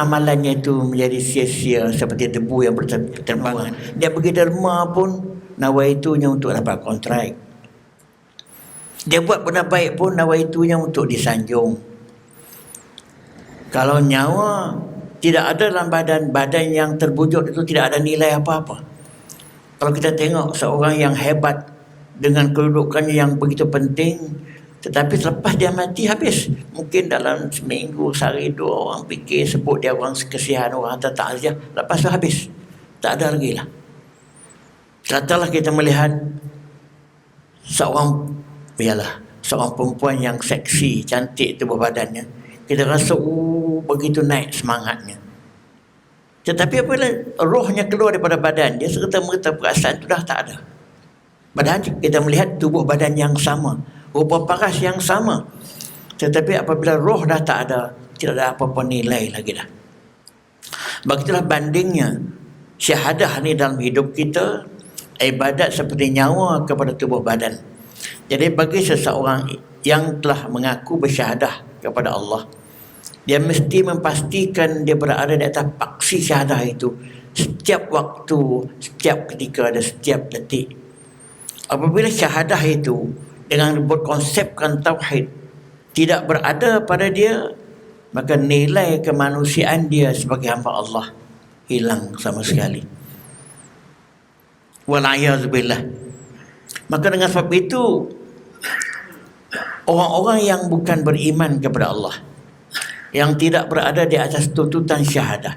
amalannya itu menjadi sia-sia seperti debu yang berterbangan. Dia pergi derma pun nawaitunya untuk dapat kontrak. Dia buat benda baik pun nawaitunya untuk disanjung. Kalau nyawa tidak ada dalam badan yang terbujur itu tidak ada nilai apa-apa. Kalau kita tengok seorang yang hebat dengan kedudukannya yang begitu penting, tetapi selepas dia mati habis. Mungkin dalam seminggu, sehari, dua orang fikir sebut dia orang kesian, orang hantar takziah, lepas tu habis. Tak ada lagi lah. Katalah kita melihat seorang perempuan yang seksi, cantik tubuh badannya. Kita rasa begitu naik semangatnya. Tetapi apabila rohnya keluar daripada badan dia, serta-merta perasaan itu dah tak ada. Padahal kita melihat tubuh badan yang sama, rupa paras yang sama, tetapi apabila roh dah tak ada, tidak ada apa-apa nilai lagi dah. Begitulah bandingnya syahadah ni dalam hidup kita, ibadat seperti nyawa kepada tubuh badan. Jadi bagi seseorang yang telah mengaku bersyahadah kepada Allah, dia mesti memastikan dia berada di atas paksi syahadah itu setiap waktu, setiap ketika dan setiap detik. Apabila syahadah itu dengan berkonsepkan tauhid tidak berada pada dia, maka nilai kemanusiaan dia sebagai hamba Allah hilang sama sekali. Wal'ayazubillah. Maka dengan sebab itu, orang-orang yang bukan beriman kepada Allah, yang tidak berada di atas tuntutan syahadah,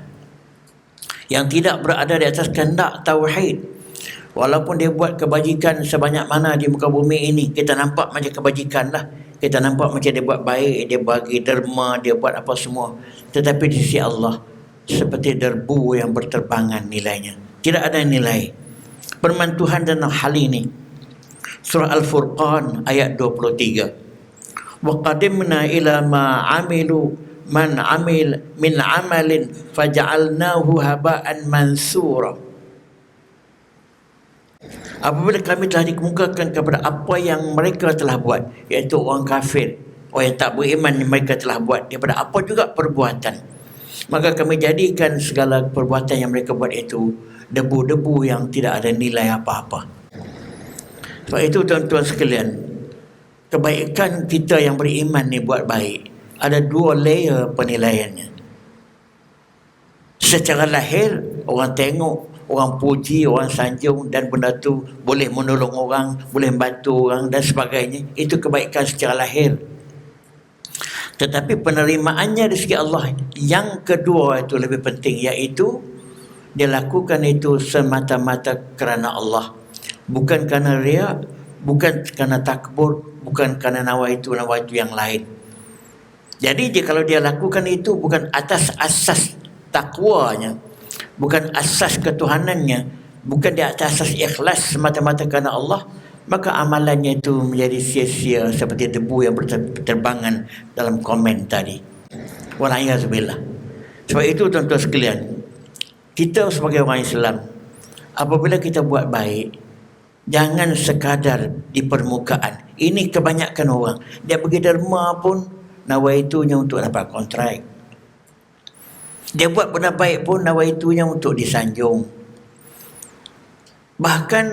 yang tidak berada di atas kehendak tauhid, walaupun dia buat kebajikan sebanyak mana di muka bumi ini, kita nampak macam kebajikan lah, kita nampak macam dia buat baik, dia bagi derma, dia buat apa semua, tetapi di sisi Allah seperti derbu yang berterbangan nilainya, tidak ada nilai. Firman Tuhan dalam hal ini, surah Al-Furqan ayat 23, wa qadimna ila ma amilu man amil min amalin faja'alnahu haba'an mansura. Apabila kami telah dikemukakan kepada apa yang mereka telah buat, iaitu orang kafir, orang yang tak beriman mereka telah buat, daripada apa juga perbuatan, maka kami jadikan segala perbuatan yang mereka buat itu debu-debu yang tidak ada nilai apa-apa. Sebab itu tuan-tuan sekalian, kebaikan kita yang beriman ni buat baik, ada dua layer penilaiannya. Secara lahir, orang tengok, orang puji, orang sanjung, dan benda tu boleh menolong orang, boleh membantu orang dan sebagainya. Itu kebaikan secara lahir. Tetapi penerimaannya di segi Allah yang kedua itu lebih penting, iaitu dia lakukan itu semata-mata kerana Allah, bukan kerana riak, bukan kerana takbur, bukan kerana nawaitu yang lain. Jadi kalau dia lakukan itu bukan atas asas takwanya, bukan asas ketuhanannya, bukan di atas asas ikhlas semata-mata kerana Allah, maka amalannya itu menjadi sia-sia seperti debu yang berterbangan dalam komen tadi. Wal'ayazubillah. Sebab itu tuan-tuan sekalian, kita sebagai orang Islam, apabila kita buat baik, jangan sekadar di permukaan. Ini kebanyakan orang, dia pergi derma pun nawaitunya untuk dapat kontrak. Dia buat benda baik pun nawaitunya untuk disanjung. Bahkan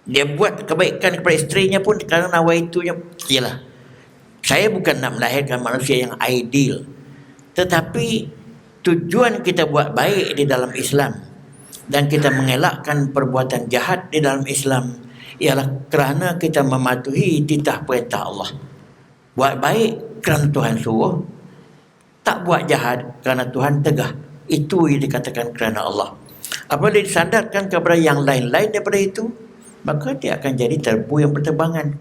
dia buat kebaikan kepada isterinya pun kerana nawaitunya, ialah saya bukan nak melahirkan manusia yang ideal, tetapi tujuan kita buat baik di dalam Islam dan kita mengelakkan perbuatan jahat di dalam Islam ialah kerana kita mematuhi titah perintah Allah. Buat baik kerana Tuhan suruh, tak buat jahat kerana Tuhan tegah. Itu yang dikatakan kerana Allah. Apabila disandarkan kepada yang lain-lain daripada itu, maka dia akan jadi terbu yang berterbangan.